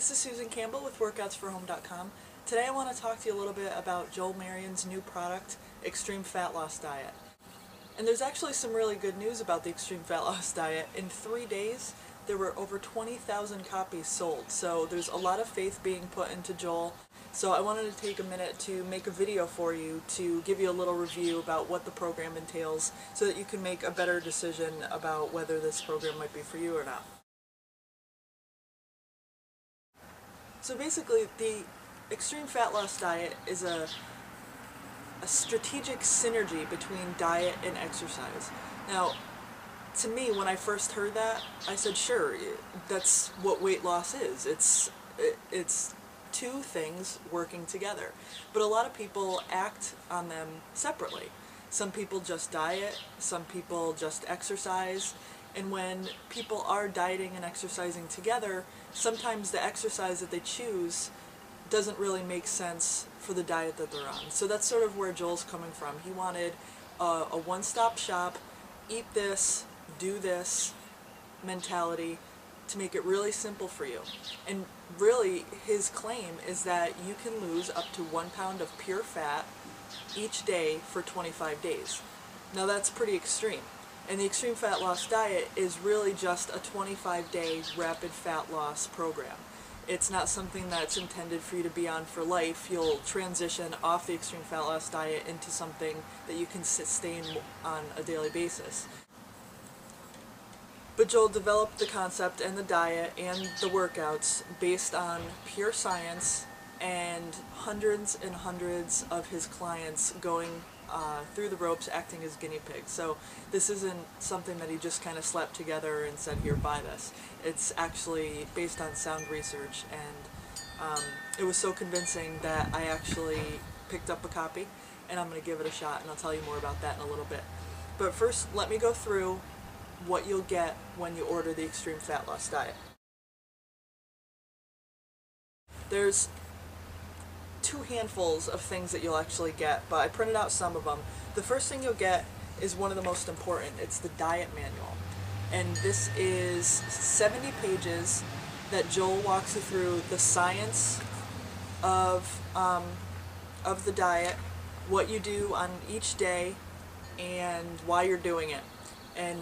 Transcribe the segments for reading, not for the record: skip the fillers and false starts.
this is Susan Campbell with workoutsforhome.com. Today I want to talk to you a little bit about Joel Marion's new product, Xtreme Fat Loss Diet. And there's actually some really good news about the Xtreme Fat Loss Diet. In 3 days, there were over 20,000 copies sold, so there's a lot of faith being put into Joel. So I wanted to take a minute to make a video for you to give you a little review about what the program entails so that you can make a better decision about whether this program might be for you or not. So basically, the Xtreme Fat Loss Diet is a strategic synergy between diet and exercise. Now, to me, when I first heard that, I said, sure, that's what weight loss is. It's two things working together. But a lot of people act on them separately. Some people just diet, some people just exercise, and when people are dieting and exercising together, sometimes the exercise that they choose doesn't really make sense for the diet that they're on. So that's sort of where Joel's coming from. He wanted a one-stop shop, eat this, do this mentality to make it really simple for you. And really, his claim is that you can lose up to 1 pound of pure fat each day for 25 days. Now that's pretty extreme. And the Xtreme Fat Loss Diet is really just a 25-day rapid fat loss program. It's not something that's intended for you to be on for life. You'll transition off the Xtreme Fat Loss Diet into something that you can sustain on a daily basis. But Joel developed the concept and the diet and the workouts based on pure science and hundreds and hundreds of his clients going through the ropes acting as guinea pigs. So this isn't something that he just kind of slapped together and said, here, buy this. It's actually based on sound research, and it was so convincing that I actually picked up a copy, and I'm going to give it a shot, and I'll tell you more about that in a little bit. But first, let me go through what you'll get when you order the Xtreme Fat Loss Diet. There's 2 handfuls of things that you'll actually get, but I printed out some of them. The first thing you'll get is one of the most important. It's the diet manual. And this is 70 pages that Joel walks you through the science of the diet, what you do on each day, and why you're doing it. And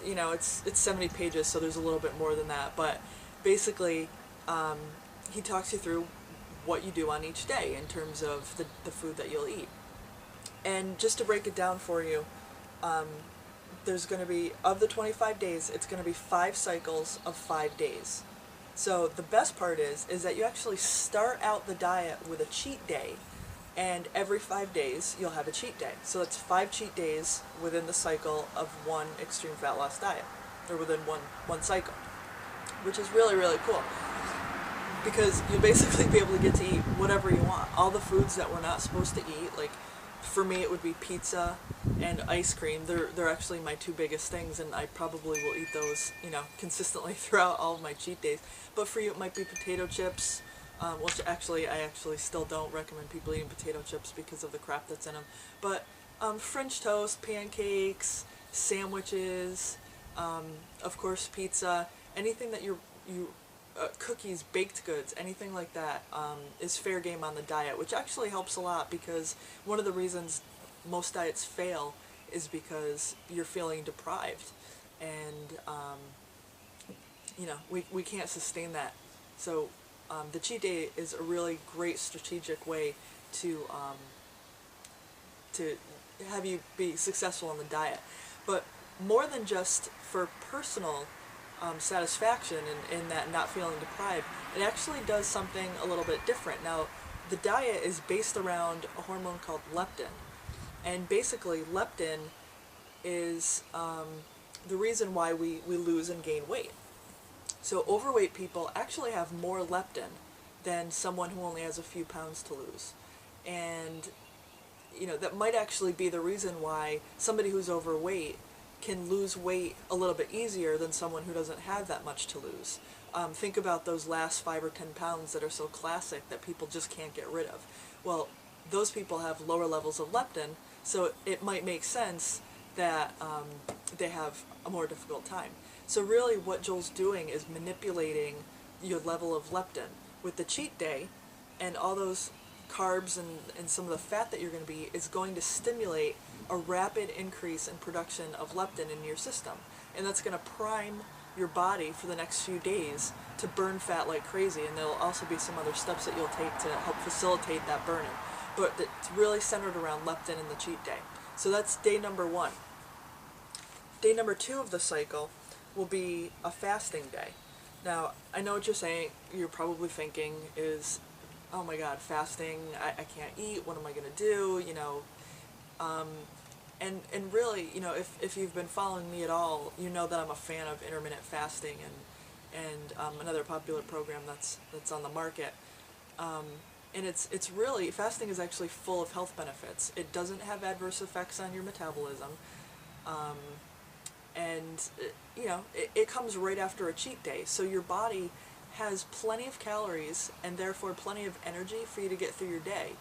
you know, it's 70 pages, so there's a little bit more than that, but basically he talks you through what you do on each day in terms of the food that you'll eat. And just to break it down for you, there's going to be, of the 25 days, it's going to be 5 cycles of 5 days. So the best part is that you actually start out the diet with a cheat day, and every 5 days you'll have a cheat day. So it's 5 cheat days within the cycle of one Xtreme Fat Loss Diet, or within one cycle, which is really, really cool. Because you'll basically be able to get to eat whatever you want. All the foods that we're not supposed to eat, like for me it would be pizza and ice cream. They're actually my 2 biggest things, and I probably will eat those, you know, consistently throughout all of my cheat days. But for you it might be potato chips, which actually I still don't recommend people eating potato chips because of the crap that's in them. But French toast, pancakes, sandwiches, of course pizza, anything that cookies, baked goods, anything like that is fair game on the diet, which actually helps a lot, because one of the reasons most diets fail is because you're feeling deprived, and you know, we can't sustain that. So the cheat day is a really great strategic way to have you be successful on the diet. But more than just for personal satisfaction in that not feeling deprived, it actually does something a little bit different. Now, the diet is based around a hormone called leptin, and basically leptin is the reason why we lose and gain weight. So overweight people actually have more leptin than someone who only has a few pounds to lose, and you know, that might actually be the reason why somebody who's overweight can lose weight a little bit easier than someone who doesn't have that much to lose. Think about those last 5 or 10 pounds that are so classic that people just can't get rid of. Well, those people have lower levels of leptin, so it might make sense that they have a more difficult time. So really what Joel's doing is manipulating your level of leptin. with the cheat day and all those carbs and some of the fat that you're going to be, is going to stimulate a rapid increase in production of leptin in your system. And that's going to prime your body for the next few days to burn fat like crazy. And there'll also be some other steps that you'll take to help facilitate that burning. But it's really centered around leptin and the cheat day. So that's day number 1. Day number 2 of the cycle will be a fasting day. Now, I know what you're saying. You're probably thinking is, oh my God, fasting, I can't eat, what am I going to do, you know. And really, you know, if you've been following me at all, you know that I'm a fan of intermittent fasting and another popular program that's on the market. And it's really, fasting is actually full of health benefits. It doesn't have adverse effects on your metabolism. You know, it comes right after a cheat day. So your body has plenty of calories and therefore plenty of energy for you to get through your day.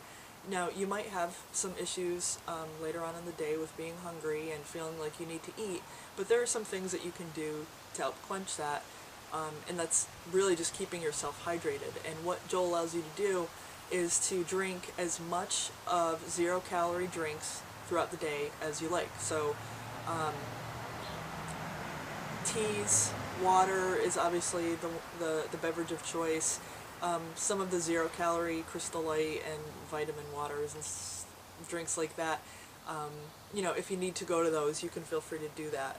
Now, you might have some issues later on in the day with being hungry and feeling like you need to eat, but there are some things that you can do to help quench that, and that's really just keeping yourself hydrated. And what Joel allows you to do is to drink as much of 0-calorie drinks throughout the day as you like. So teas, water is obviously the beverage of choice. Some of the 0-calorie Crystal Light and vitamin waters and drinks like that, you know, if you need to go to those, you can feel free to do that.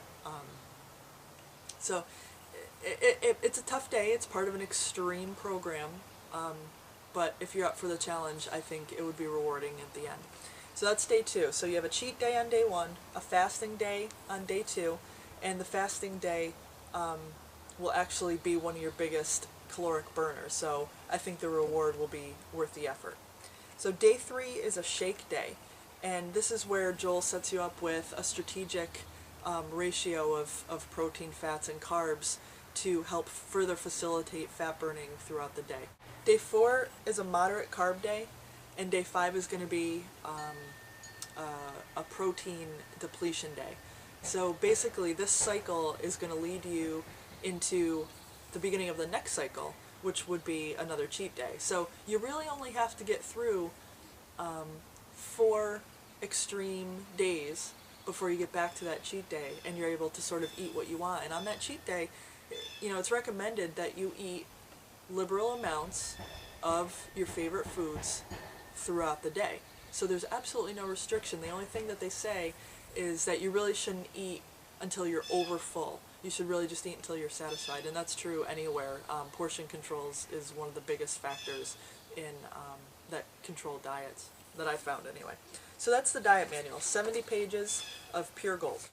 So it's a tough day. It's part of an extreme program, but if you're up for the challenge, I think it would be rewarding at the end. So that's day 2. So you have a cheat day on day 1, a fasting day on day 2, and the fasting day will actually be one of your biggest caloric burners. So I think the reward will be worth the effort. So day 3 is a shake day, and this is where Joel sets you up with a strategic ratio of protein, fats, and carbs to help further facilitate fat burning throughout the day. Day 4 is a moderate carb day, and day 5 is going to be a protein depletion day. So basically this cycle is going to lead you into the beginning of the next cycle, which would be another cheat day. So you really only have to get through 4 extreme days before you get back to that cheat day and you're able to sort of eat what you want. And on that cheat day, you know, it's recommended that you eat liberal amounts of your favorite foods throughout the day. So there's absolutely no restriction. The only thing that they say is that you really shouldn't eat until you're over full. You should really just eat until you're satisfied, and that's true anywhere. Portion controls is one of the biggest factors in that control diets that I found anyway. So that's the diet manual, 70 pages of pure gold.